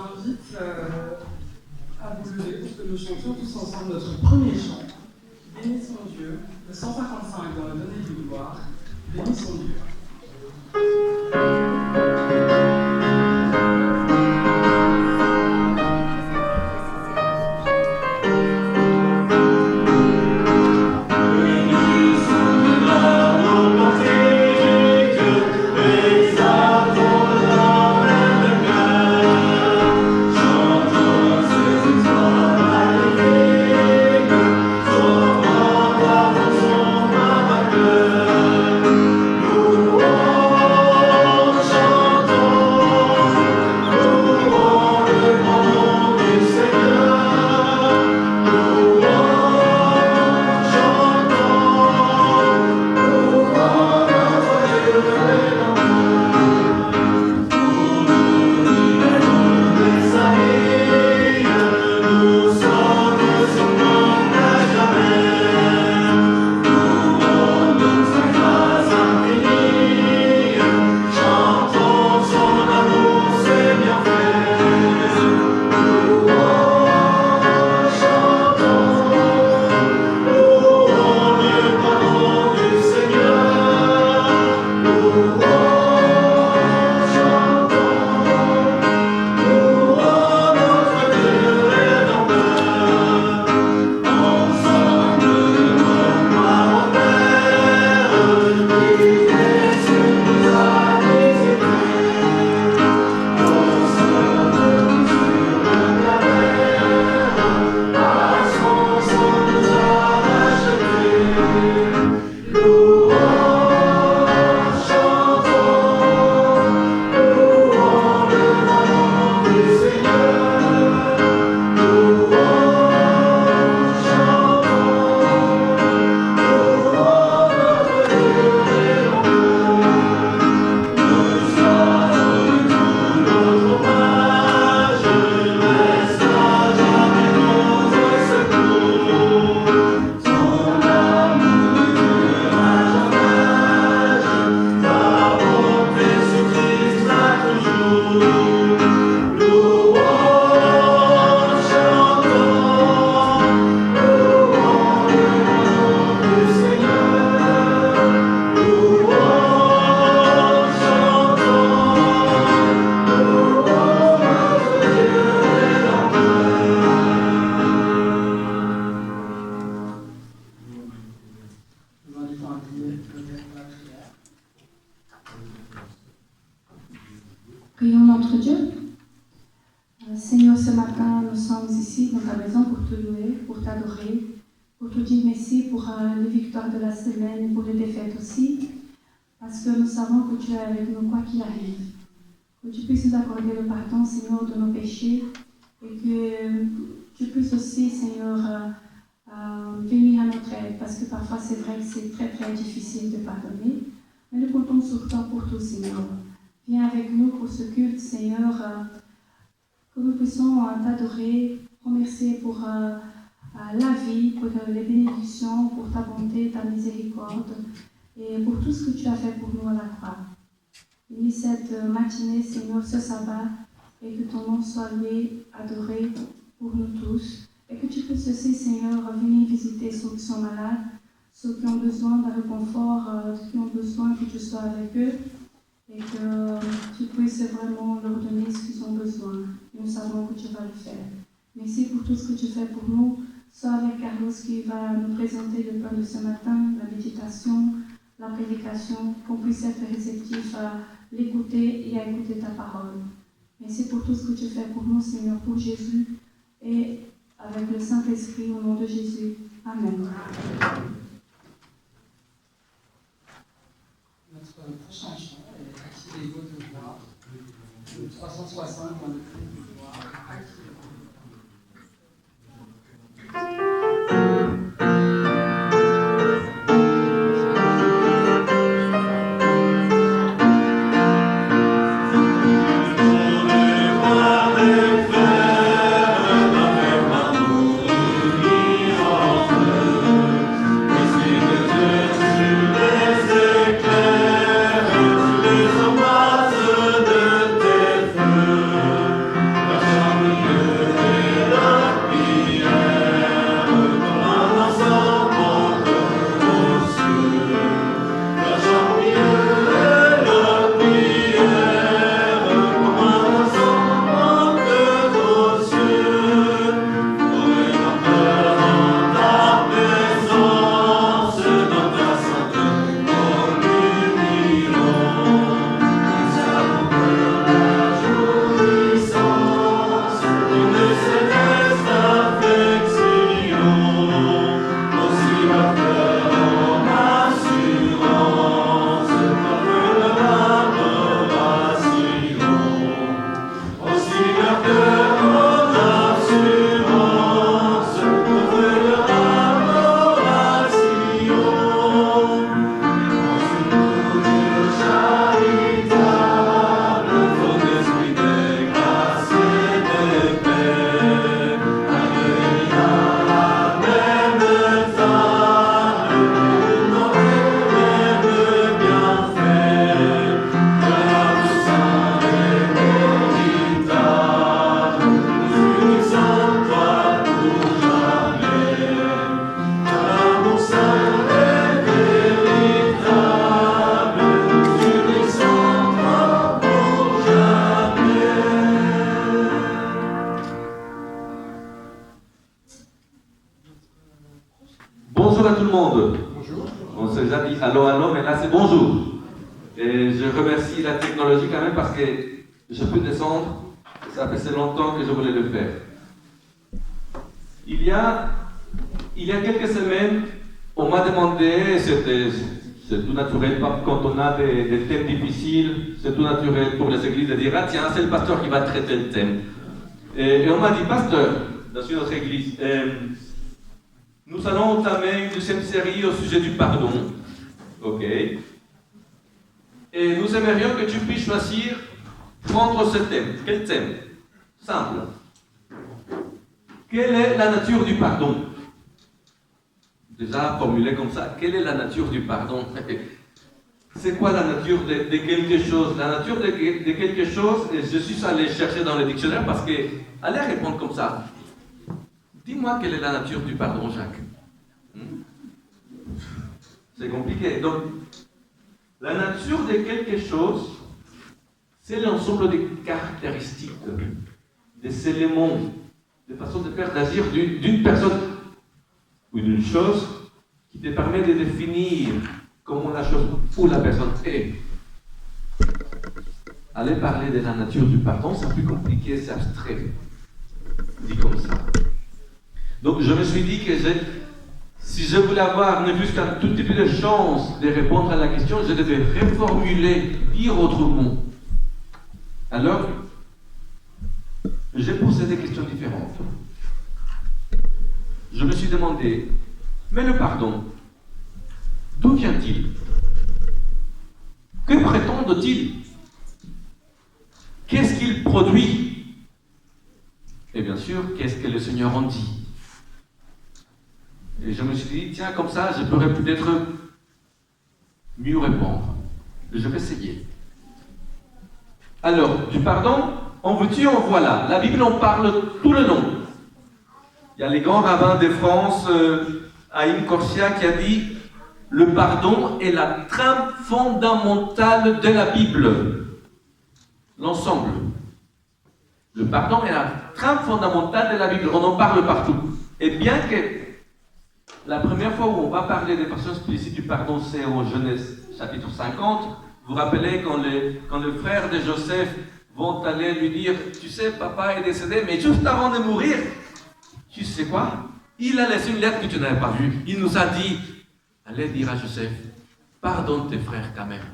invite à vous lever pour que nous chantions tous ensemble notre premier chant. Bénissons Dieu, le 155 dans le donner du gloire. Bénissons Dieu. Prions notre Dieu. Seigneur, ce matin, nous sommes ici dans ta maison pour te louer, pour t'adorer, pour te dire merci pour les victoires de la semaine, pour les défaites aussi, parce que nous savons que tu es avec nous quoi qu'il arrive. Que tu puisses nous accorder le pardon, Seigneur, de nos péchés, et que tu puisses aussi, Seigneur, venir à notre aide, parce que parfois c'est vrai que c'est très très difficile de pardonner, mais nous comptons sur toi pour tout, Seigneur. Viens avec nous pour ce culte, Seigneur, que nous puissions t'adorer, remercier pour la vie, pour les bénédictions, pour ta bonté, ta miséricorde, et pour tout ce que tu as fait pour nous à la croix. Bénis cette matinée, Seigneur, ce sabbat, et que ton nom soit loué, adoré pour nous tous, et que tu puisses aussi, Seigneur, venir visiter ceux qui sont malades, ceux qui ont besoin d'un réconfort, ceux qui ont besoin que tu sois avec eux, et que tu puisses vraiment leur donner ce qu'ils ont besoin. Nous savons que tu vas le faire. Merci pour tout ce que tu fais pour nous. Sois avec Carlos qui va nous présenter le plan de ce matin, la méditation, la prédication, qu'on puisse être réceptif à l'écouter et à écouter ta parole. Merci pour tout ce que tu fais pour nous, Seigneur, pour Jésus et avec le Saint-Esprit, au nom de Jésus. Amen. Notre prochain chant est Acquis vos devoirs, le 360 dans le donner du gloire. Acquis vos devoirs. Les embrasses de tes feux. bonjour à tout le monde. Bonjour. On s'est déjà dit allô, allô, mais là c'est bonjour. Et je remercie la technologie quand même parce que je peux descendre. Ça fait longtemps que je voulais le faire. Il y a quelques semaines, on m'a demandé, c'est tout naturel, quand on a des thèmes difficiles, c'est tout naturel pour les églises de dire, ah tiens, c'est le pasteur qui va traiter le thème. Et on m'a dit, pasteur, dans une autre église, nous allons entamer une deuxième série au sujet du pardon. Ok. Et nous aimerions que tu puisses choisir, prendre ce thème. Quel thème? Simple. Quelle est la nature du pardon? Déjà formulé comme ça, quelle est la nature du pardon? C'est quoi la nature de quelque chose? La nature de quelque chose, et je suis allé chercher dans le dictionnaire parce que, allez répondre comme ça. Dis-moi quelle est la nature du pardon, Jacques. C'est compliqué. Donc, la nature de quelque chose, c'est l'ensemble des caractéristiques, des éléments, des façons de faire, d'agir d'une personne ou d'une chose qui te permet de définir comment la chose ou la personne est. Aller parler de la nature du pardon, c'est plus compliqué, c'est abstrait. Dit comme ça. Donc je me suis dit que si je voulais avoir ne plus qu'un tout petit peu de chance de répondre à la question, je devais reformuler, dire autrement. Alors, j'ai posé des questions différentes. Je me suis demandé, mais le pardon, d'où vient-il? Que prétendent-ils? Qu'est-ce qu'il produit? Et bien sûr, qu'est-ce que le Seigneur en dit? Et je me suis dit, tiens, comme ça, je pourrais peut-être mieux répondre. Je vais essayer. Alors, du pardon, en veux-tu, en voilà. La Bible en parle tout le long. Il y a les grands rabbins de France, Haïm Corsia, qui a dit « Le pardon est la trame fondamentale de la Bible. » L'ensemble. Le pardon est la trame fondamentale de la Bible. On en parle partout. Et bien que la première fois où on va parler des façons explicites du pardon, c'est au Genèse chapitre 50. Vous vous rappelez quand les frères de Joseph vont aller lui dire « Tu sais, papa est décédé, mais juste avant de mourir, tu sais quoi? Il a laissé une lettre que tu n'avais pas vue. Il nous a dit, allez dire à Joseph, pardonne tes frères quand même. »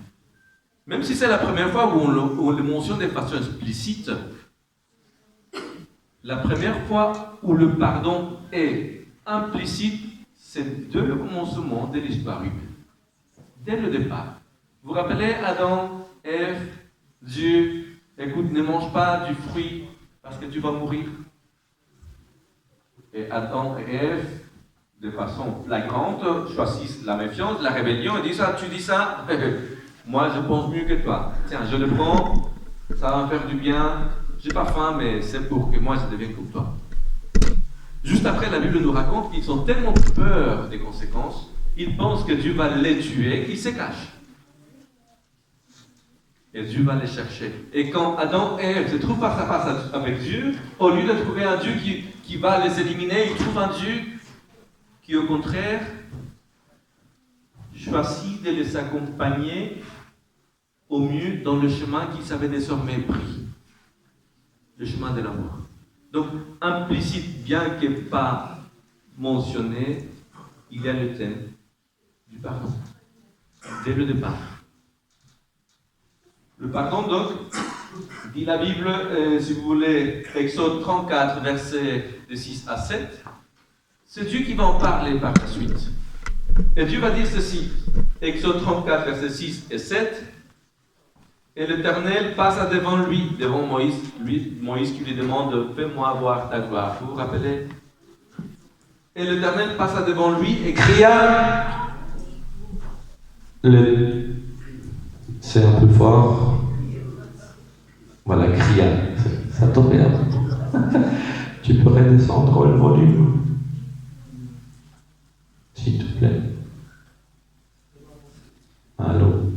Même si c'est la première fois où on le mentionne de façon explicite, la première fois où le pardon est implicite, c'est dès le commencement de l'histoire humaine. Dès le départ. Vous vous rappelez Adam, Ève, Dieu, écoute, ne mange pas du fruit parce que tu vas mourir. Et Adam et Ève, de façon flagrante, choisissent la méfiance, la rébellion et disent, ah, tu dis ça, moi je pense mieux que toi. Tiens, je le prends, ça va me faire du bien, j'ai pas faim, mais c'est pour que moi je devienne comme toi. Juste après, la Bible nous raconte qu'ils ont tellement peur des conséquences, ils pensent que Dieu va les tuer, qu'ils se cachent. Et Dieu va les chercher. Et quand Adam et Ève se trouvent face à face avec Dieu, au lieu de trouver un Dieu qui va les éliminer, ils trouvent un Dieu qui, au contraire, choisit de les accompagner au mieux dans le chemin qu'ils avaient désormais pris. Le chemin de l'amour. Donc, implicite, bien que pas mentionné, il y a le thème du pardon. Dès le départ. Le pardon, donc, dit la Bible, si vous voulez, Exode 34, versets de 6 à 7, c'est Dieu qui va en parler par la suite. Et Dieu va dire ceci, Exode 34, versets 6 et 7, et l'Éternel passe devant lui, devant Moïse, Moïse qui lui demande, fais-moi voir ta gloire. Vous vous rappelez? Et l'Éternel passa devant lui et cria. C'est un peu fort. Voilà, cria. Ça tombe bien. Tu peux redescendre le volume, s'il te plaît. Allô?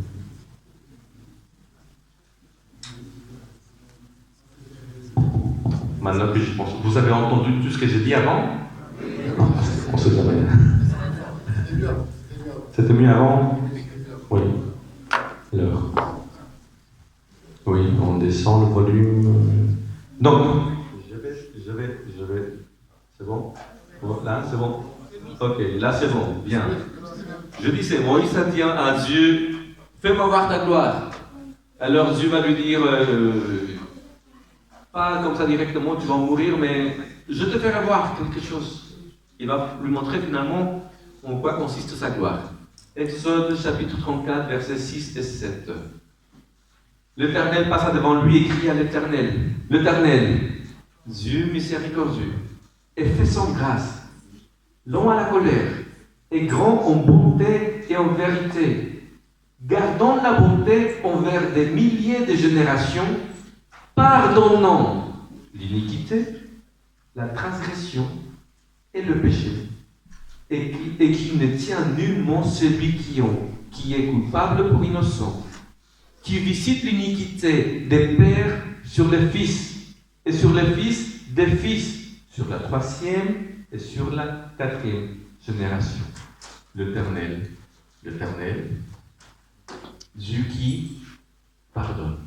Maintenant que je pense, vous avez entendu tout ce que j'ai dit avant? Non, on se jamais. C'était mieux avant? Oui. L'heure. Oui, on descend le volume. Donc, je vais. C'est bon? Là, c'est bon? Ok, là c'est bon, bien. Je disais, Moïse a dit à Dieu, fais-moi voir ta gloire. Alors Dieu va lui dire, pas comme ça directement, tu vas mourir, mais je te ferai voir quelque chose. Il va lui montrer finalement en quoi consiste sa gloire. Exode chapitre 34, versets 6 et 7. L'Éternel passa devant lui et cria à l'Éternel. L'Éternel, Dieu miséricordieux, et fait sans grâce, long à la colère, et grand en bonté et en vérité, gardant la bonté envers des milliers de générations, pardonnant l'iniquité, la transgression et le péché, et qui ne tient nullement celui qui est coupable pour innocent, qui visite l'iniquité des pères sur les fils, et sur les fils des fils, sur la 3e et sur la 4e génération. L'Éternel, Dieu qui pardonne.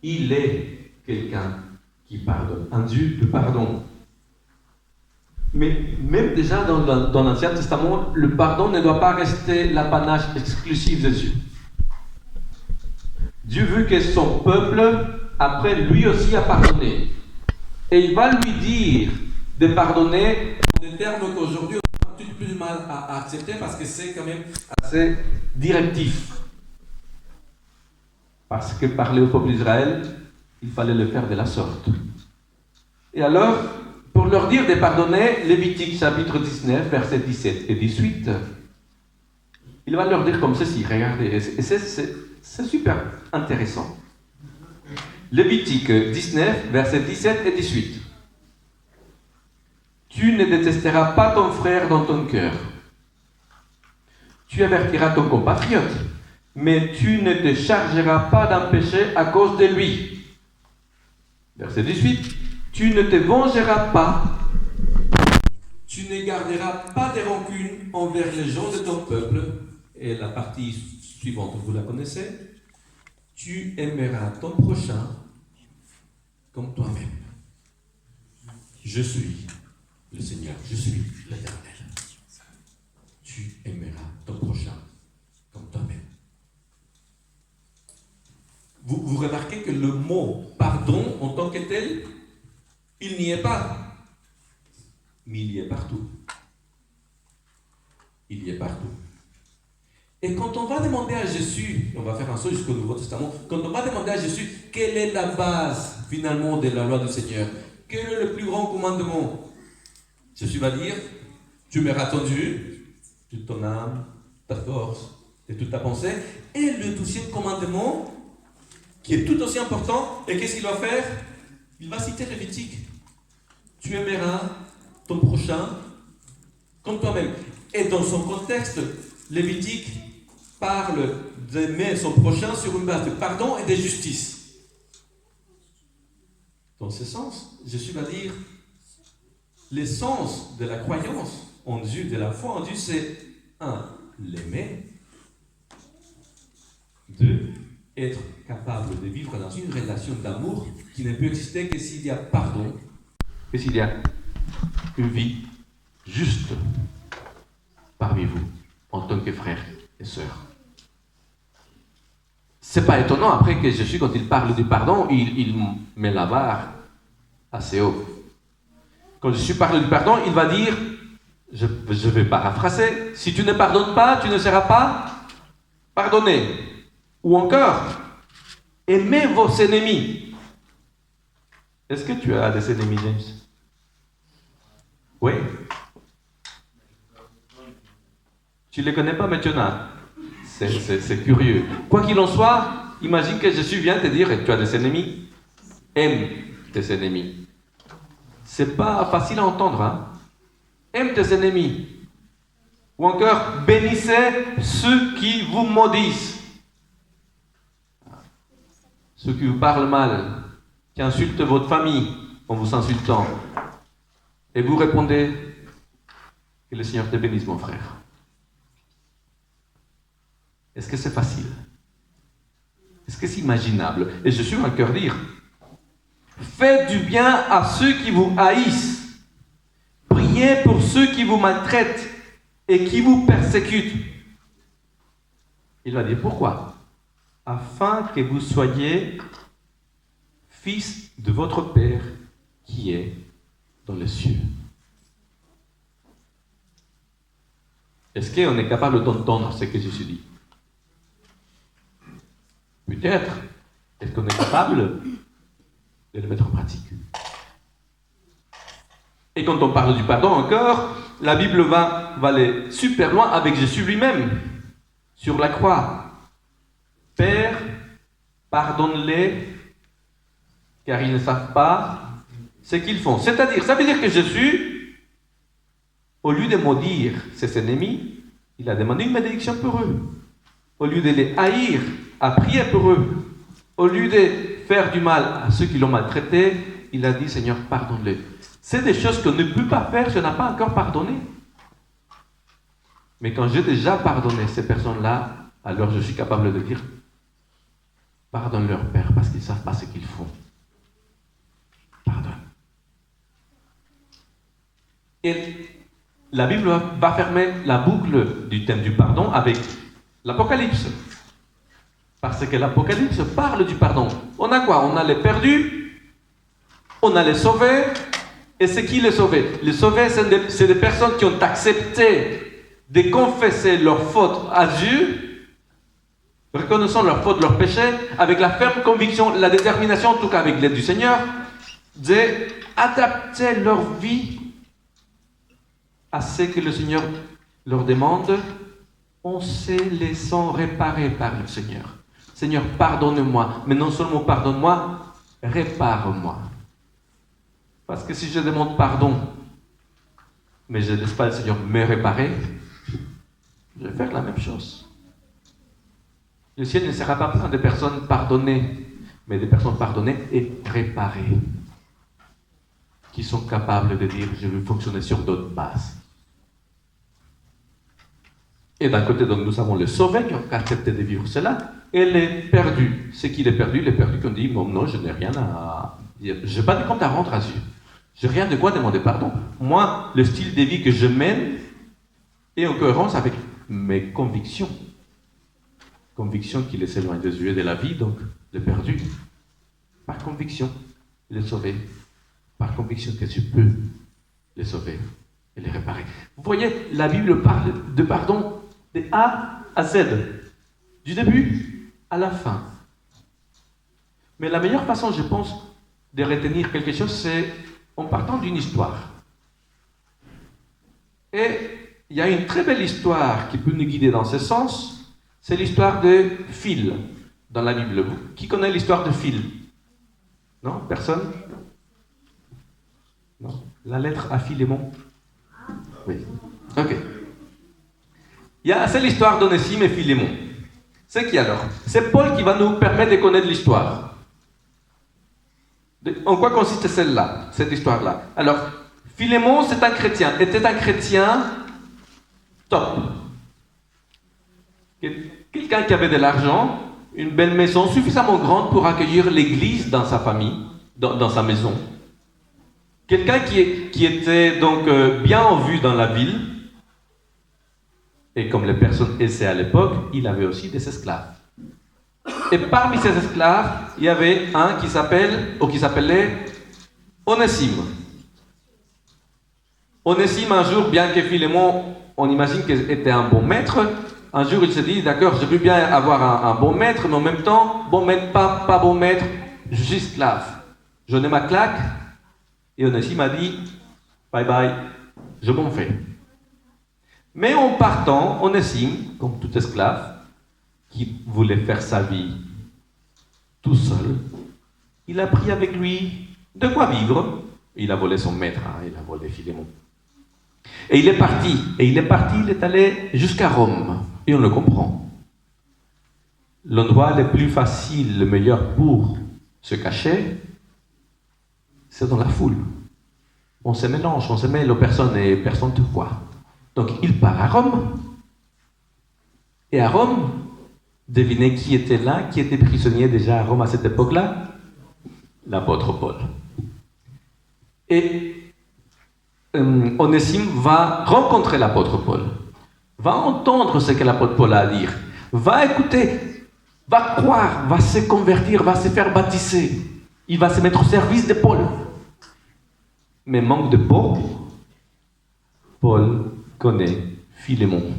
Il est quelqu'un qui pardonne, un Dieu de pardon. Mais même déjà dans l'Ancien Testament, le pardon ne doit pas rester l'apanage exclusif de Dieu. Dieu veut que son peuple, après lui aussi, a pardonné. Et il va lui dire de pardonner en des termes qu'aujourd'hui on a tout plus de mal à accepter parce que c'est quand même assez directif. Parce que parler au peuple d'Israël, il fallait le faire de la sorte. Et alors, pour leur dire de pardonner, Lévitique chapitre 19, versets 17 et 18, il va leur dire comme ceci, regardez, et c'est super intéressant. Lévitique 19, versets 17 et 18. Tu ne détesteras pas ton frère dans ton cœur. Tu avertiras ton compatriote, mais tu ne te chargeras pas d'un péché à cause de lui. Verset 18. Tu ne te vengeras pas, tu ne garderas pas de rancune envers les gens de ton peuple. Et la partie suivante, vous la connaissez. Tu aimeras ton prochain comme toi-même. Je suis le Seigneur, je suis l'Éternel. Tu aimeras ton prochain comme toi-même. Vous remarquez que le mot pardon en tant que tel, il n'y est pas, mais il y est partout. Il y est partout. Et quand on va demander à Jésus, on va faire un saut jusqu'au Nouveau Testament, quand on va demander à Jésus quelle est la base finalement de la loi du Seigneur, quel est le plus grand commandement, Jésus va dire, tu m'auras attendu, toute ton âme, ta force et toute ta pensée. Et le 12e commandement, qui est tout aussi important, et qu'est-ce qu'il va faire? Il va citer Lévitique. Tu aimeras ton prochain comme toi-même. Et dans son contexte, Lévitique parle d'aimer son prochain sur une base de pardon et de justice. Dans ce sens, Jésus va dire l'essence de la croyance en Dieu, de la foi en Dieu, c'est 1. L'aimer. 2. Être capable de vivre dans une relation d'amour qui ne peut exister que s'il y a pardon, que s'il y a une vie juste parmi vous, en tant que frères et sœurs. C'est pas étonnant après que Jésus, quand il parle du pardon, il met la barre assez haut. Quand Jésus parle du pardon, il va dire, je vais paraphraser, si tu ne pardonnes pas, tu ne seras pas pardonné. Ou encore, aimez vos ennemis. Est-ce que tu as des ennemis, James? Oui. Tu ne les connais pas, mais tu en as. C'est curieux. Quoi qu'il en soit, imagine que Jésus vient te dire, tu as des ennemis. Aime tes ennemis. C'est pas facile à entendre, hein? Aime tes ennemis. Ou encore, bénissez ceux qui vous maudissent. Ceux qui vous parlent mal, qui insultent votre famille en vous insultant. Et vous répondez, Que le Seigneur te bénisse, mon frère. Est-ce que c'est facile? Est-ce que c'est imaginable? Et je suis un cœur dire, faites du bien à ceux qui vous haïssent. Priez pour ceux qui vous maltraitent et qui vous persécutent. Il va dire pourquoi? Afin que vous soyez fils de votre Père qui est dans les cieux. Est-ce qu'on est capable d'entendre ce que Jésus dit? Peut-être. Est-ce qu'on est capable de le mettre en pratique? Et quand on parle du pardon encore, la Bible va aller super loin avec Jésus lui-même, sur la croix. Père, pardonne-les, car ils ne savent pas ce qu'ils font. C'est-à-dire, ça veut dire que Jésus, au lieu de maudire ses ennemis, il a demandé une bénédiction pour eux. Au lieu de les haïr, a prié pour eux. Au lieu de faire du mal à ceux qui l'ont maltraité, il a dit, Seigneur, pardonne-les. C'est des choses qu'on ne peut pas faire si on n'a pas encore pardonné. Mais quand j'ai déjà pardonné ces personnes-là, alors je suis capable de dire, pardonne leur Père, parce qu'ils ne savent pas ce qu'ils font. Pardonne. Et la Bible va fermer la boucle du thème du pardon avec l'Apocalypse. Parce que l'Apocalypse parle du pardon. On a quoi? On a les perdus, on a les sauvés, et c'est qui les sauvés? Les sauvés, c'est des personnes qui ont accepté de confesser leurs fautes à Dieu, reconnaissant leurs fautes, leurs péchés, avec la ferme conviction, la détermination, en tout cas avec l'aide du Seigneur, d'adapter leur vie à ce que le Seigneur leur demande, en se laissant réparer par le Seigneur. Seigneur, pardonne-moi, mais non seulement pardonne-moi, répare-moi. Parce que si je demande pardon, mais je ne laisse pas le Seigneur me réparer, je vais faire la même chose. Le ciel ne sera pas plein de personnes pardonnées, mais des personnes pardonnées et réparées, qui sont capables de dire, je veux fonctionner sur d'autres bases. Et d'un côté, donc, nous avons les sauvés qui ont accepté de vivre cela, et les perdus. C'est qui les perdus? Les perdus qui ont dit, bon, non, je n'ai rien à dire. Je n'ai pas de compte à rendre à Dieu. Je n'ai rien de quoi demander pardon. Moi, le style de vie que je mène est en cohérence avec mes convictions. Conviction qui les éloigne de Dieu et de la vie, donc les perdus. Par conviction, les sauver. Par conviction que tu peux les sauver et les réparer. Vous voyez, la Bible parle de pardon de A à Z, du début à la fin. Mais la meilleure façon, je pense, de retenir quelque chose, c'est en partant d'une histoire. Et il y a une très belle histoire qui peut nous guider dans ce sens, c'est l'histoire de Phil dans la Bible. Qui connaît l'histoire de Phil? Non? Personne? Non? La lettre à Philémon? Oui. Ok. C'est l'histoire d'Onésime et Philémon. C'est qui alors? C'est Paul qui va nous permettre de connaître l'histoire. En quoi consiste celle-là, cette histoire-là? Alors, Philémon, était un chrétien top. Quelqu'un qui avait de l'argent, une belle maison suffisamment grande pour accueillir l'église dans sa famille, dans sa maison. Quelqu'un qui était donc bien en vue dans la ville. Et comme les personnes aisées à l'époque, il avait aussi des esclaves. Et parmi ces esclaves, il y avait un qui s'appelait Onésime. Onésime, un jour, bien que Philémon, on imagine qu'il était un bon maître, un jour il se dit, d'accord, je veux bien avoir un bon maître, mais en même temps, bon maître, pas bon maître, je suis esclave. Je n'ai ma claque. Et Onésime a dit, bye bye, je m'en vais. Mais en partant, Onésime, comme tout esclave, qui voulait faire sa vie tout seul, il a pris avec lui de quoi vivre. Il a volé son maître, il a volé Philémon. Et il est parti, il est allé jusqu'à Rome. Et on le comprend. L'endroit le plus facile, le meilleur pour se cacher, c'est dans la foule. On se mélange, on se mêle aux personnes et personne ne te voit. Donc il part à Rome. Et à Rome, devinez qui était là, qui était prisonnier déjà à Rome à cette époque-là? L'apôtre Paul. Et Onésime va rencontrer l'apôtre Paul, va entendre ce que l'apôtre Paul a à dire, va écouter, va croire, va se convertir, va se faire baptiser. Il va se mettre au service de Paul. Mais manque de peau, Paul connaît Philémon.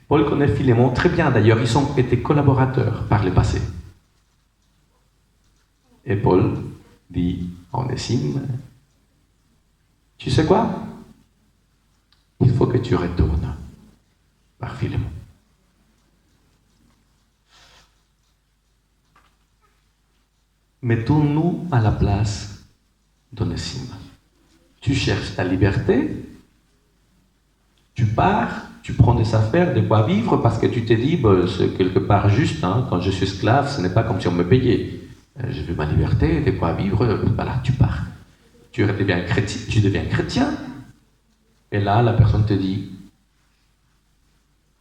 Paul connaît Philémon très bien, d'ailleurs, ils ont été collaborateurs par le passé. Et Paul dit à Onésime, tu sais quoi? Il faut que tu retournes par Philémon. Mettons-nous à la place d'Onésime. Tu cherches ta liberté, tu pars, tu prends des affaires, de quoi vivre, parce que tu t'es dit, c'est quelque part juste, hein, quand je suis esclave, ce n'est pas comme si on me payait. Je veux ma liberté, de quoi vivre, voilà, tu pars. Tu deviens chrétien, et là, la personne te dit,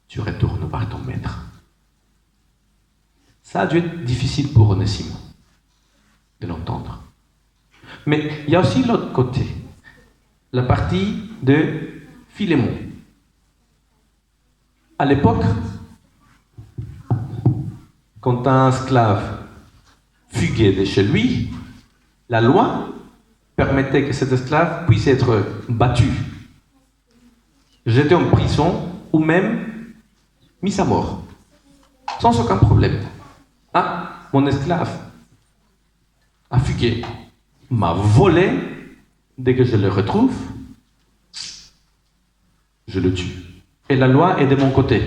tu retournes par ton maître. Ça a dû être difficile pour Onésime de l'entendre. Mais il y a aussi l'autre côté, la partie de Philémon. À l'époque, quand un esclave fuguait de chez lui, la loi permettait que cet esclave puisse être battu, jeté en prison ou même mis à mort, sans aucun problème. Ah, mon esclave a fugué, m'a volé, dès que je le retrouve, je le tue. Et la loi est de mon côté.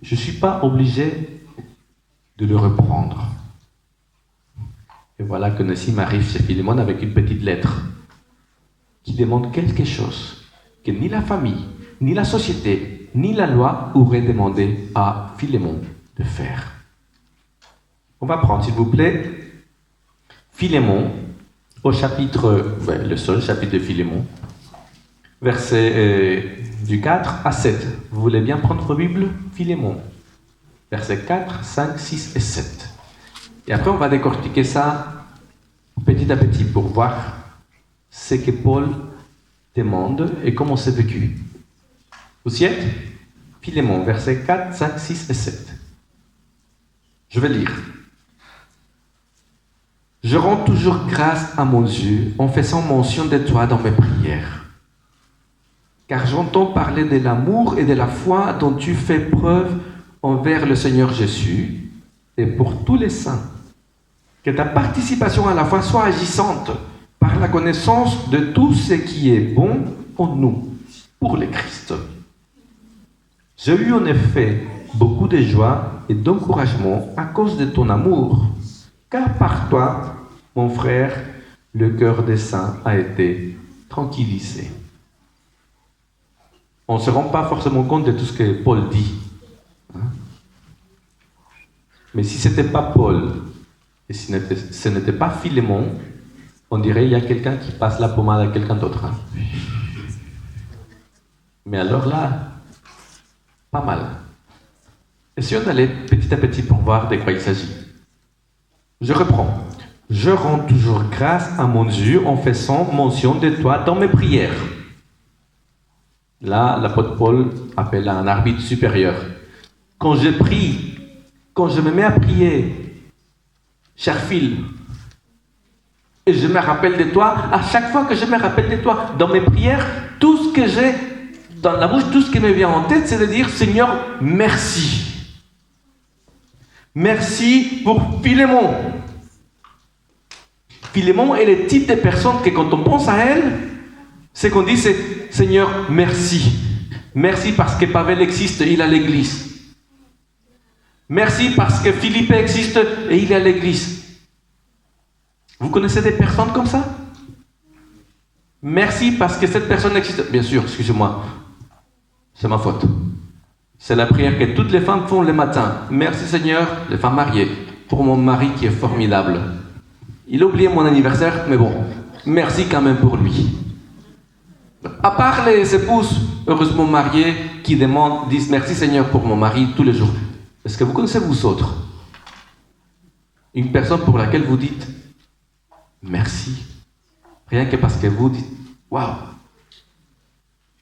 Je ne suis pas obligé de le reprendre. Et voilà que Onésime arrive chez Philémon avec une petite lettre qui demande quelque chose que ni la famille, ni la société, ni la loi auraient demandé à Philémon de faire. On va prendre, s'il vous plaît, Philémon, au chapitre, le seul chapitre de Philémon, versets du 4 à 7. Vous voulez bien prendre vos Bibles? Philémon, versets 4, 5, 6 et 7. Et après, on va décortiquer ça petit à petit pour voir ce que Paul demande et comment c'est vécu. Vous y êtes? Philémon, versets 4, 5, 6 et 7. Je vais lire. Je rends toujours grâce à mon Dieu en faisant mention de toi dans mes prières. Car j'entends parler de l'amour et de la foi dont tu fais preuve envers le Seigneur Jésus et pour tous les saints. Que ta participation à la foi soit agissante par la connaissance de tout ce qui est bon en nous, pour le Christ. J'ai eu en effet beaucoup de joie et d'encouragement à cause de ton amour, car par toi, mon frère, le cœur des saints a été tranquillisé. On ne se rend pas forcément compte de tout ce que Paul dit. Mais si ce n'était pas Paul, et si ce n'était pas Philémon, on dirait qu'il y a quelqu'un qui passe la pommade à quelqu'un d'autre. Mais alors là, pas mal. Essayons d'aller petit à petit pour voir de quoi il s'agit. Je reprends. Je rends toujours grâce à mon Dieu en faisant mention de toi dans mes prières. Là, l'apôtre Paul appelle un arbitre supérieur. Quand je prie, quand je me mets à prier, cher Phil, et je me rappelle de toi, à chaque fois que je me rappelle de toi, dans mes prières, tout ce que j'ai dans la bouche, tout ce qui me vient en tête, c'est de dire, Seigneur, merci. Merci pour Philémon. Philémon est le type de personne que quand on pense à elle, c'est qu'on dit, c'est Seigneur, merci. Merci parce que Pavel existe et il a l'église. Merci parce que Philippe existe et il est à l'église. Vous connaissez des personnes comme ça? Merci parce que cette personne existe. Bien sûr, excusez-moi, c'est ma faute. C'est la prière que toutes les femmes font le matin. Merci Seigneur, les femmes mariées, pour mon mari qui est formidable. Il a oublié mon anniversaire, mais bon, merci quand même pour lui. À part les épouses heureusement mariées qui disent merci Seigneur pour mon mari tous les jours. Est-ce que vous connaissez vous autres une personne pour laquelle vous dites merci, rien que parce que vous dites waouh,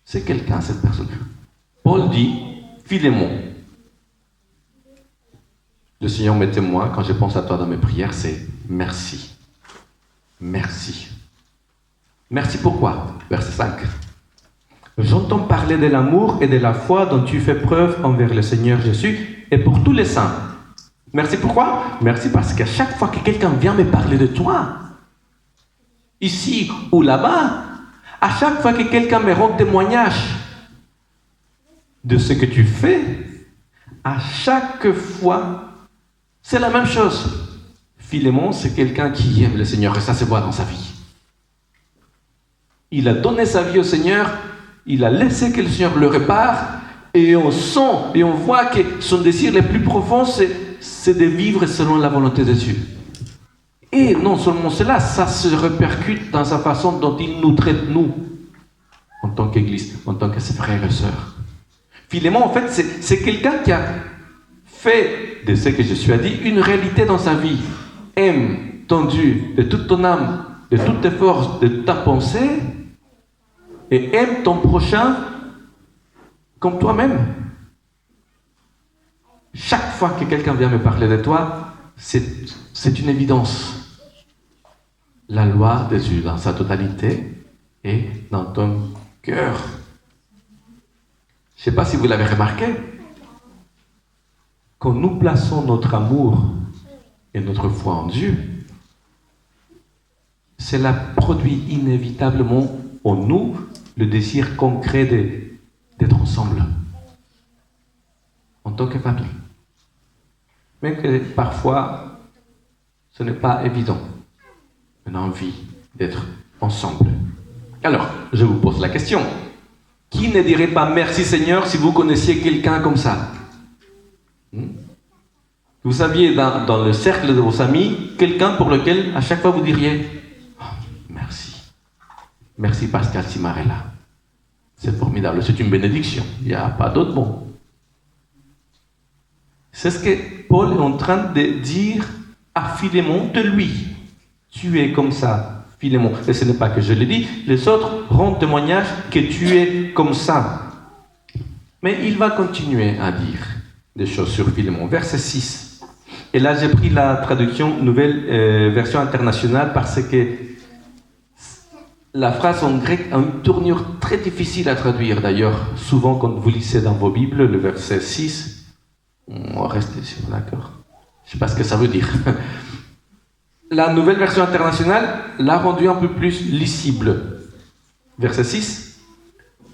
c'est quelqu'un cette personne. Paul dit Philémon. Le Seigneur m'est témoin quand je pense à toi dans mes prières, c'est merci. Merci. Merci pourquoi? Verset 5. J'entends parler de l'amour et de la foi dont tu fais preuve envers le Seigneur Jésus et pour tous les saints. Merci pourquoi? Merci parce qu'à chaque fois que quelqu'un vient me parler de toi, ici ou là-bas, à chaque fois que quelqu'un me rend témoignage de ce que tu fais, à chaque fois, c'est la même chose. Philémon, c'est quelqu'un qui aime le Seigneur et ça se voit dans sa vie. Il a donné sa vie au Seigneur, il a laissé que le Seigneur le répare et on sent et on voit que son désir le plus profond, c'est de vivre selon la volonté de Dieu. Et non seulement cela, ça se répercute dans sa façon dont il nous traite, nous, en tant qu'Église, en tant que ses frères et sœurs. Philémon, en fait, c'est quelqu'un qui a fait de ce que Jésus a dit une réalité dans sa vie. Aime ton Dieu de toute ton âme, de toutes tes forces, de ta pensée, et aime ton prochain comme toi-même. Chaque fois que quelqu'un vient me parler de toi, c'est une évidence. La loi de Dieu dans sa totalité est dans ton cœur. Je ne sais pas si vous l'avez remarqué. Quand nous plaçons notre amour et notre foi en Dieu, cela produit inévitablement en nous le désir concret d'être ensemble, en tant que famille. Même que parfois, ce n'est pas évident, une envie d'être ensemble. Alors, je vous pose la question. Qui ne dirait pas merci Seigneur si vous connaissiez quelqu'un comme ça? Vous saviez dans le cercle de vos amis, quelqu'un pour lequel à chaque fois vous diriez oh, merci. Merci Pascal Simarella. C'est formidable, c'est une bénédiction. Il n'y a pas d'autre mot. C'est ce que Paul est en train de dire à Philémon de lui. Tu es comme ça, Philémon. Et ce n'est pas que je le dis, les autres rendent témoignage que tu es comme ça. Mais il va continuer à dire des choses sur Philémon. Verset 6. Et là, j'ai pris la traduction nouvelle version internationale parce que la phrase en grec a une tournure très difficile à traduire. D'ailleurs, souvent quand vous lisez dans vos Bibles, le verset 6, on va rester sur d'accord. Je ne sais pas ce que ça veut dire. La nouvelle version internationale l'a rendu un peu plus lisible. Verset 6.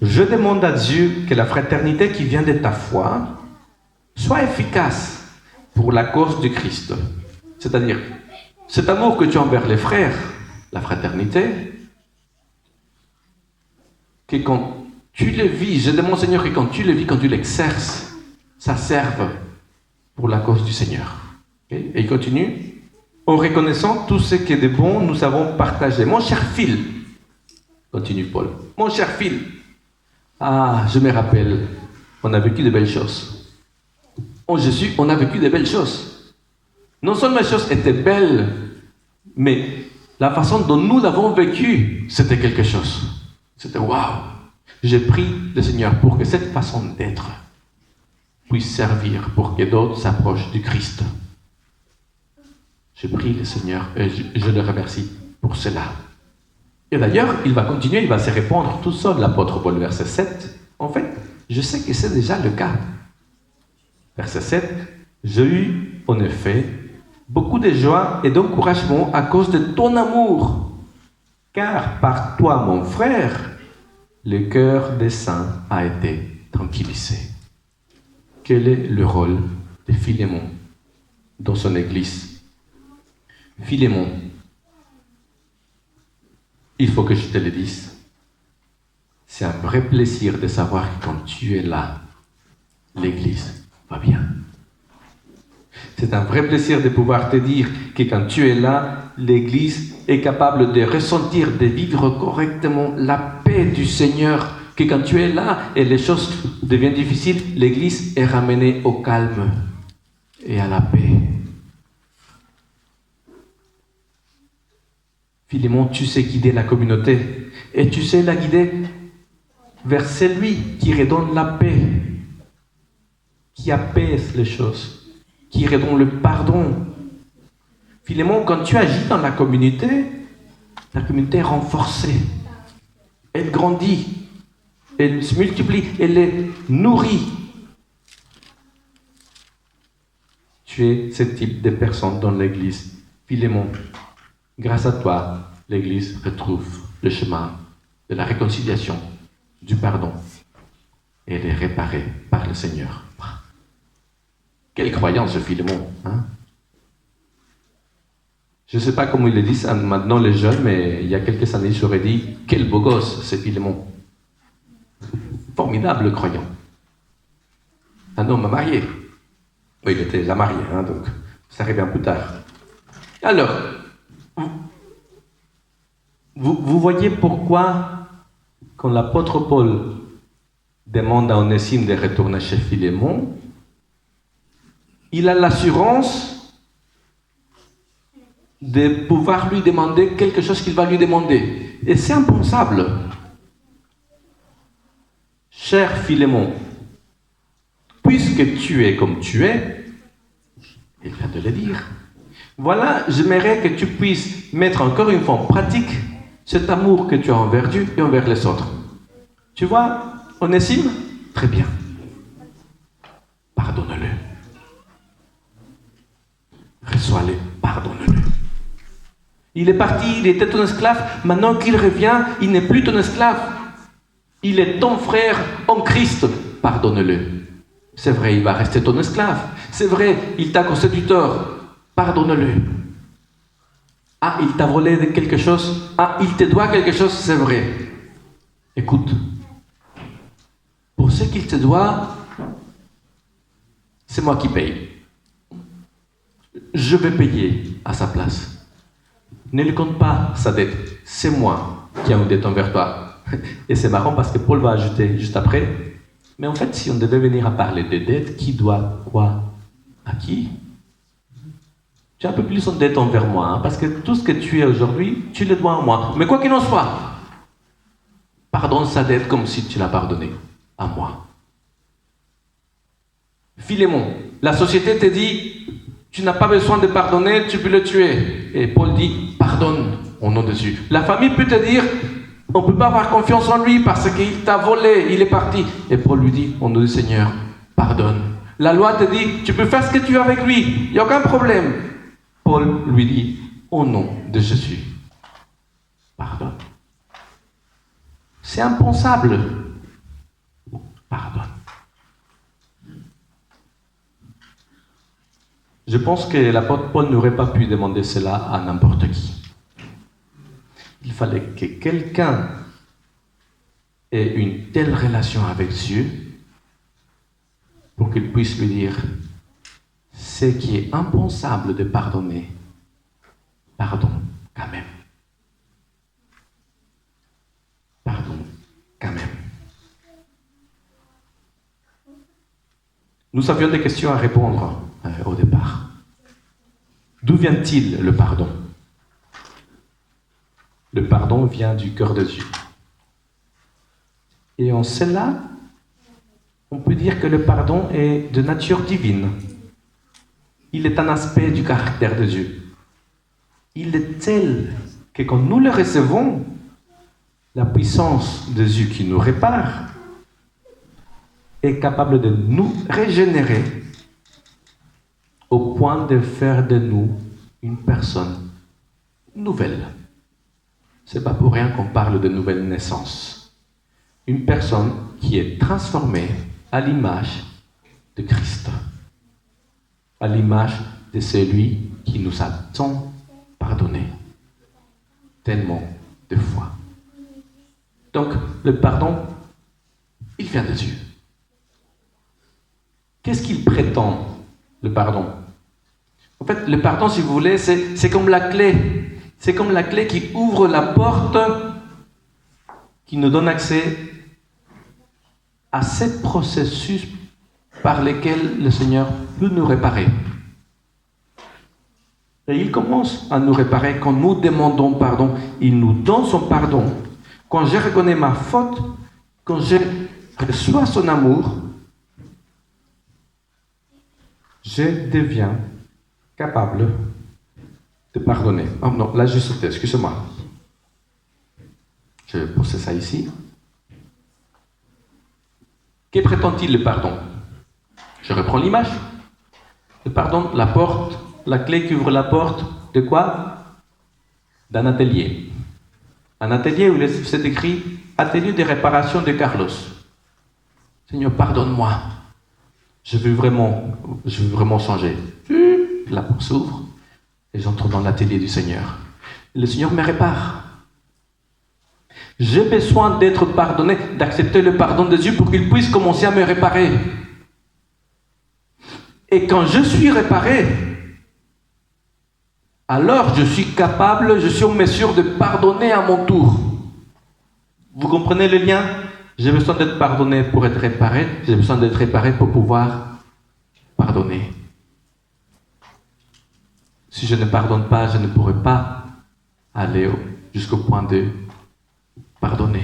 Je demande à Dieu que la fraternité qui vient de ta foi soit efficace pour la cause du Christ. C'est-à-dire, cet amour que tu as envers les frères, la fraternité, que quand tu le vis, je demande Seigneur que quand tu le vis, quand tu l'exerces, ça serve pour la cause du Seigneur. Okay? Et il continue. En reconnaissant tout ce que de bon nous avons partagé. Mon cher Phil, continue Paul, mon cher Phil, je me rappelle, on a vécu de belles choses. En Jésus, on a vécu de belles choses. Non seulement les choses étaient belles, mais la façon dont nous l'avons vécu, c'était quelque chose. C'était waouh! J'ai prié le Seigneur pour que cette façon d'être puisse servir pour que d'autres s'approchent du Christ. Je prie le Seigneur et je le remercie pour cela. Et d'ailleurs, il va continuer, il va se répondre tout seul, l'apôtre Paul, verset 7. En fait, je sais que c'est déjà le cas. Verset 7. J'ai eu, en effet, beaucoup de joie et d'encouragement à cause de ton amour, car par toi, mon frère, le cœur des saints a été tranquillisé. Quel est le rôle de Philémon dans son église? Philémon, il faut que je te le dise, c'est un vrai plaisir de savoir que quand tu es là, l'église va bien. C'est un vrai plaisir de pouvoir te dire que quand tu es là, l'église est capable de ressentir, de vivre correctement la paix paix du Seigneur, que quand tu es là et les choses deviennent difficiles, l'Église est ramenée au calme et à la paix. Philémon, tu sais guider la communauté et tu sais la guider vers celui qui redonne la paix, qui apaise les choses, qui redonne le pardon. Philémon, quand tu agis dans la communauté est renforcée, elle grandit, elle se multiplie, elle est nourrie. Tu es ce type de personne dans l'Église. Philémon, grâce à toi, l'Église retrouve le chemin de la réconciliation, du pardon. Et elle est réparée par le Seigneur. Quelle croyance, Philémon, hein? Je ne sais pas comment il le dit ça maintenant les jeunes, mais il y a quelques années, j'aurais dit « Quel beau gosse, c'est Philémon !» Formidable croyant. Un homme marié. Oui, il était déjà marié, hein, donc ça arrive un peu tard. Alors, vous voyez pourquoi, quand l'apôtre Paul demande à Onésime de retourner chez Philémon, il a l'assurance de pouvoir lui demander quelque chose qu'il va lui demander. Et c'est impensable. Cher Philémon, puisque tu es comme tu es, il vient de le dire, voilà, j'aimerais que tu puisses mettre encore une fois en pratique cet amour que tu as envers Dieu et envers les autres. Tu vois, Onésime, très bien. Pardonne-le. Reçois-le, pardonne-le. Il est parti, il était ton esclave. Maintenant qu'il revient, il n'est plus ton esclave. Il est ton frère en Christ. Pardonne-le. C'est vrai, il va rester ton esclave. C'est vrai, il t'a causé du tort. Pardonne-le. Ah, il t'a volé quelque chose. Ah, il te doit quelque chose, c'est vrai. Écoute, pour ce qu'il te doit, c'est moi qui paye. Je vais payer à sa place. Ne lui compte pas sa dette. C'est moi qui ai une dette envers toi. Et c'est marrant parce que Paul va ajouter juste après, mais en fait, si on devait venir à parler de dettes, qui doit quoi à qui? Tu as un peu plus en dette envers moi, hein, parce que tout ce que tu es aujourd'hui, tu le dois à moi. Mais quoi qu'il en soit, pardonne sa dette comme si tu l'as pardonné à moi. Philémon, la société te dit, tu n'as pas besoin de pardonner, tu peux le tuer. Et Paul dit, pardonne au nom de Jésus. La famille peut te dire, on ne peut pas avoir confiance en lui parce qu'il t'a volé, il est parti. Et Paul lui dit, au nom du Seigneur, pardonne. La loi te dit, tu peux faire ce que tu veux avec lui, il n'y a aucun problème. Paul lui dit, au nom de Jésus, pardonne. C'est impensable. Pardonne. Je pense que l'apôtre Paul n'aurait pas pu demander cela à n'importe qui. Il fallait que quelqu'un ait une telle relation avec Dieu pour qu'il puisse lui dire ce qui est impensable de pardonner, pardon quand même. Pardon quand même. Nous avions des questions à répondre au départ. D'où vient-il le pardon? Le pardon vient du cœur de Dieu. Et en cela, on peut dire que le pardon est de nature divine. Il est un aspect du caractère de Dieu. Il est tel que quand nous le recevons, la puissance de Dieu qui nous répare est capable de nous régénérer au point de faire de nous une personne nouvelle. Ce n'est pas pour rien qu'on parle de nouvelle naissance. Une personne qui est transformée à l'image de Christ, à l'image de celui qui nous a tant pardonné, tellement de fois. Donc, le pardon, il vient de Dieu. Qu'est-ce qu'il prétend, le pardon? En fait, le pardon, si vous voulez, c'est comme la clé. C'est comme la clé qui ouvre la porte qui nous donne accès à ces processus par lesquels le Seigneur peut nous réparer. Et il commence à nous réparer quand nous demandons pardon. Il nous donne son pardon. Quand je reconnais ma faute, quand je reçois son amour, je deviens capable de pardonner. Oh non, là je sautais, excusez-moi. Je vais poser ça ici. Que prétend-il le pardon? Je reprends l'image. Le pardon, la porte, la clé qui ouvre la porte de quoi? D'un atelier. Un atelier où c'est écrit atelier de réparation de Carlos. Seigneur, pardonne-moi. Je veux vraiment changer. La porte s'ouvre et j'entre dans l'atelier du Seigneur. Et le Seigneur me répare. J'ai besoin d'être pardonné, d'accepter le pardon de Dieu pour qu'il puisse commencer à me réparer. Et quand je suis réparé, alors je suis capable, je suis en mesure de pardonner à mon tour. Vous comprenez le lien? J'ai besoin d'être pardonné pour être réparé, j'ai besoin d'être réparé pour pouvoir pardonner. Si je ne pardonne pas, je ne pourrai pas aller jusqu'au point de pardonner.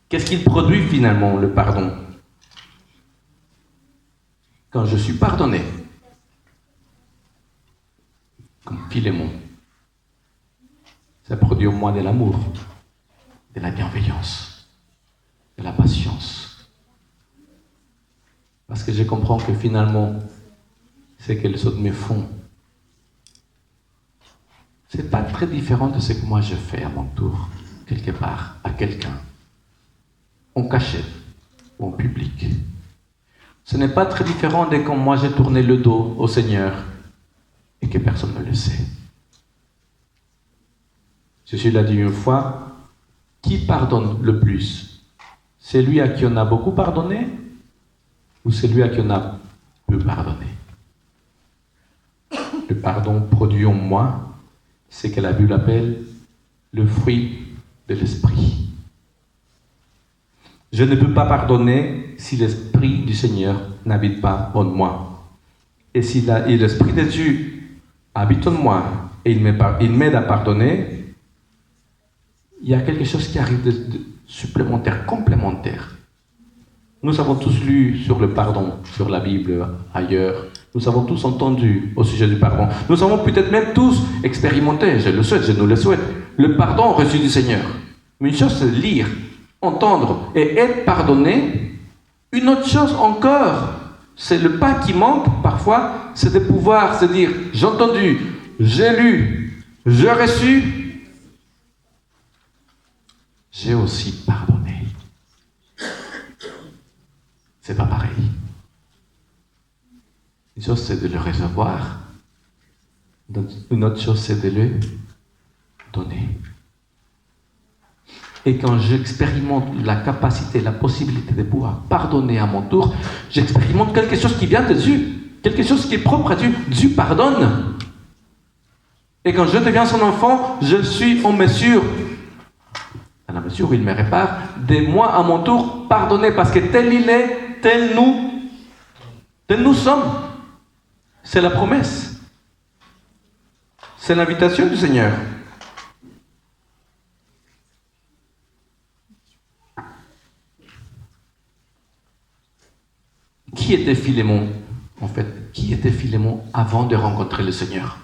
Qu'est-ce qu'il produit finalement, le pardon? Quand je suis pardonné, comme Philémon, ça produit en moi de l'amour, de la bienveillance, de la patience. Parce que je comprends que finalement, ce que les autres me font, c'est pas très différent de ce que moi je fais à mon tour, quelque part, à quelqu'un, en cachette ou en public. Ce n'est pas très différent de quand moi j'ai tourné le dos au Seigneur et que personne ne le sait. Jésus l'a dit une fois, qui pardonne le plus? Celui à qui on a beaucoup pardonné ou celui à qui on a peu pardonné? Le pardon produit en moi ce que la Bible appelle le fruit de l'esprit. Je ne peux pas pardonner si l'esprit du Seigneur n'habite pas en moi. Et si l'esprit de Dieu habite en moi et il m'aide à pardonner, il y a quelque chose qui arrive de supplémentaire, complémentaire. Nous avons tous lu sur le pardon, sur la Bible, ailleurs. Nous avons tous entendu au sujet du pardon. Nous avons peut-être même tous expérimenté, je le souhaite, je nous le souhaite, le pardon reçu du Seigneur. Mais une chose, c'est lire, entendre et être pardonné. Une autre chose encore, c'est le pas qui manque parfois, c'est de pouvoir se dire, j'ai entendu, j'ai lu, j'ai reçu, j'ai aussi pardonné. C'est pas pareil. Une chose, c'est de le recevoir. Une autre chose, c'est de le donner. Et quand j'expérimente la capacité, la possibilité de pouvoir pardonner à mon tour, j'expérimente quelque chose qui vient de Dieu, quelque chose qui est propre à Dieu. Dieu pardonne. Et quand je deviens son enfant, je suis en mesure, à la mesure où il me répare, de moi à mon tour pardonner, parce que tel il est, tel nous sommes. C'est la promesse. C'est l'invitation du Seigneur. Qui était Philémon, en fait? Qui était Philémon avant de rencontrer le Seigneur?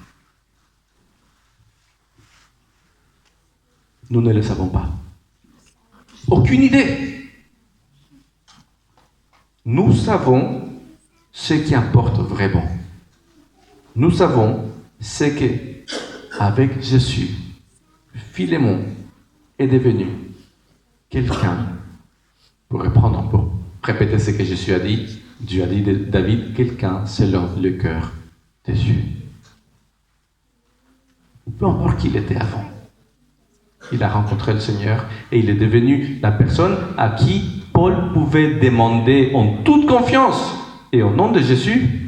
Nous ne le savons pas. Aucune idée. Nous savons ce qui importe vraiment. Nous savons ce que, avec Jésus, Philémon est devenu quelqu'un, pour répéter ce que Jésus a dit, Dieu a dit de David, quelqu'un selon le cœur de Dieu. Peu importe qui il était avant. Il a rencontré le Seigneur et il est devenu la personne à qui Paul pouvait demander en toute confiance et au nom de Jésus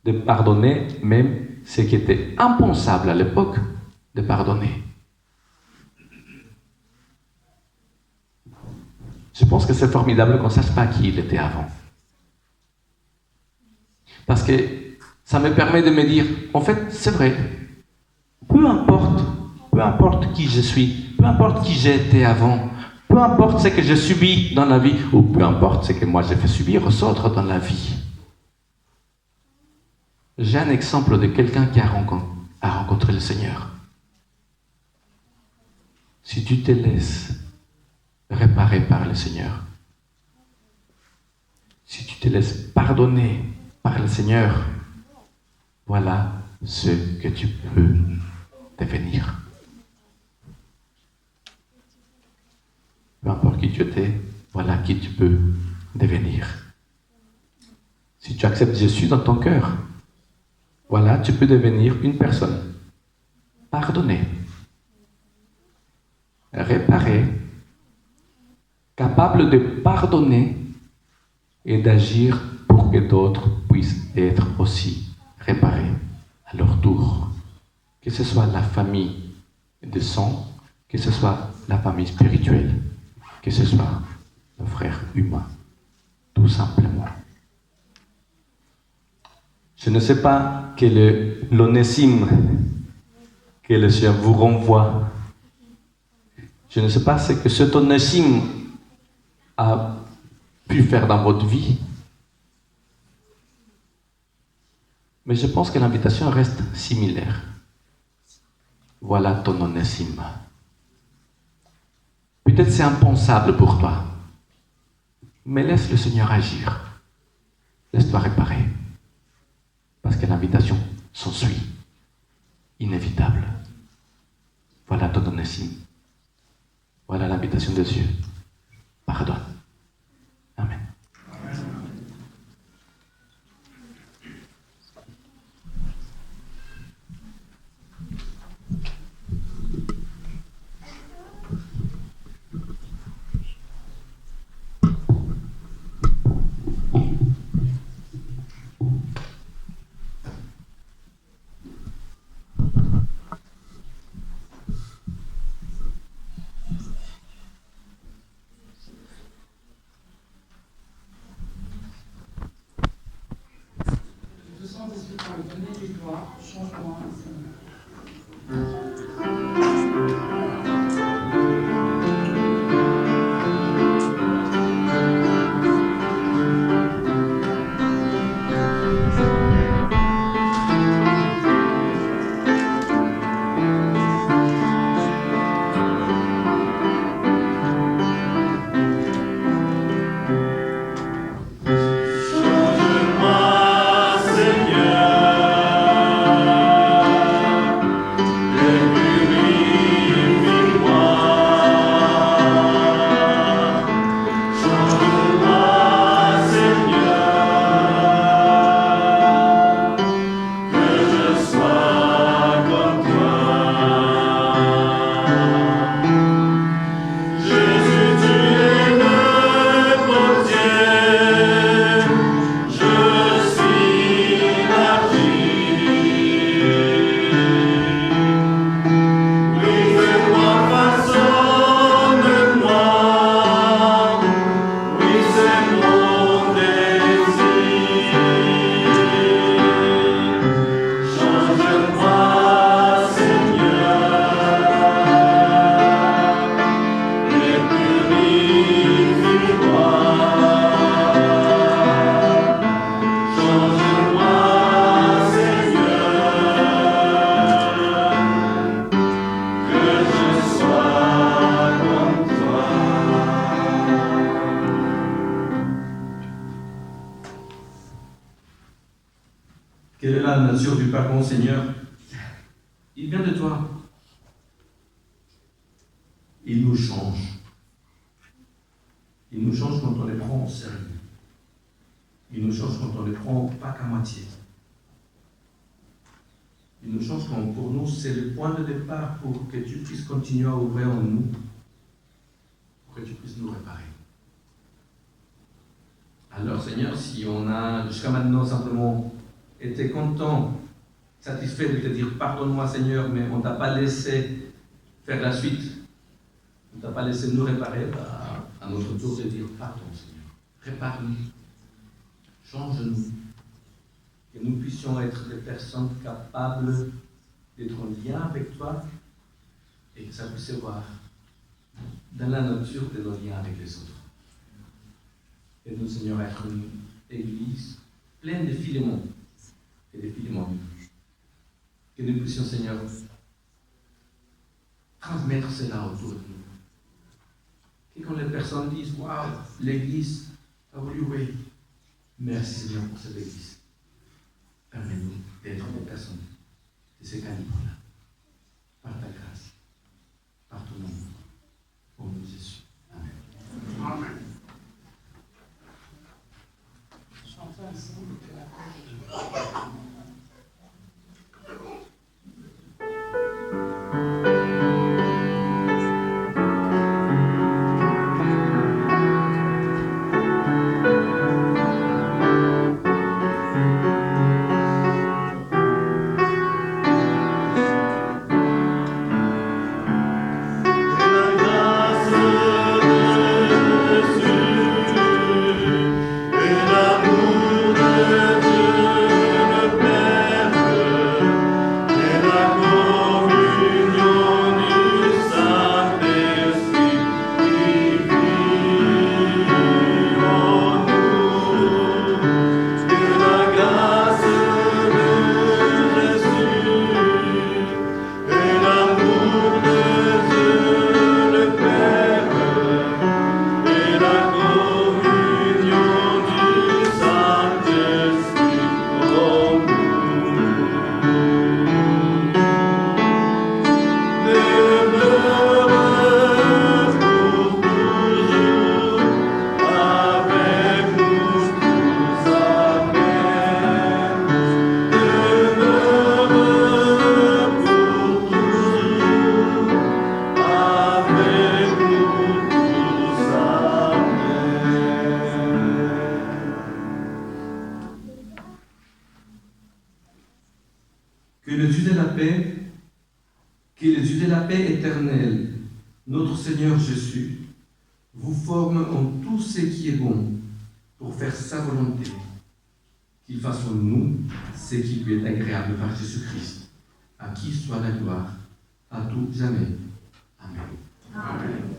de pardonner même ce qui était impensable à l'époque de pardonner. Je pense que c'est formidable qu'on ne sache pas qui il était avant. Parce que ça me permet de me dire, en fait, c'est vrai, peu importe qui je suis, peu importe qui j'ai été avant, peu importe ce que j'ai subi dans la vie, ou peu importe ce que moi j'ai fait subir aux autres dans la vie. J'ai un exemple de quelqu'un qui a rencontré le Seigneur. Si tu te laisses réparer par le Seigneur, si tu te laisses pardonner par le Seigneur, voilà ce que tu peux devenir. Peu importe qui tu étais, voilà qui tu peux devenir. Si tu acceptes Jésus dans ton cœur, voilà, tu peux devenir une personne pardonnée, réparée, capable de pardonner et d'agir pour que d'autres puissent être aussi réparés à leur tour. Que ce soit la famille de sang, que ce soit la famille spirituelle, que ce soit le frère humain, tout simplement. Je ne sais pas quel est l'onésime que le Seigneur vous renvoie. Je ne sais pas ce que cet onésime a pu faire dans votre vie. Mais je pense que l'invitation reste similaire. Voilà ton onésime. Peut-être c'est impensable pour toi, mais laisse le Seigneur agir. Laisse-toi réparer. Parce que l'invitation s'ensuit. Inévitable. Voilà ton onésime. Voilà l'invitation de Dieu. Pardonne. Amen. Donner les gloires, changement, Quelle est la nature du pardon, Seigneur? Il vient de toi. Il nous change. Il nous change quand on les prend au sérieux. Il nous change quand on les prend pas qu'à moitié. Il nous change quand pour nous c'est le point de départ pour que tu puisses continuer à ouvrir en nous, pour que tu puisses nous réparer. Alors Seigneur, si on a jusqu'à maintenant simplement été content, satisfait de te dire pardonne-moi Seigneur, mais on ne t'a pas laissé faire la suite, on ne t'a pas laissé nous réparer, à notre tour de dire pardon, Seigneur. Répare-nous, change-nous, que nous puissions être des personnes capables d'être en lien avec toi et que ça puisse se voir dans la nature de nos liens avec les autres. Et nous, Seigneur, être une église pleine de Philémon et de Philémon. Que nous puissions, Seigneur, transmettre cela autour de nous. Et quand les personnes disent, waouh, l'église a voulu, oui. Merci, Seigneur, pour cette église. Permets-nous d'être des personnes de ce calibre-là. Par ta grâce, par ton amour. Au nom de Jésus. Amen. Amen. Chantons ensemble que la paix. Que le Dieu de la paix éternelle, notre Seigneur Jésus, vous forme en tout ce qui est bon pour faire sa volonté, qu'il fasse en nous ce qui lui est agréable par Jésus-Christ, à qui soit la gloire à tout jamais. Amen. Amen.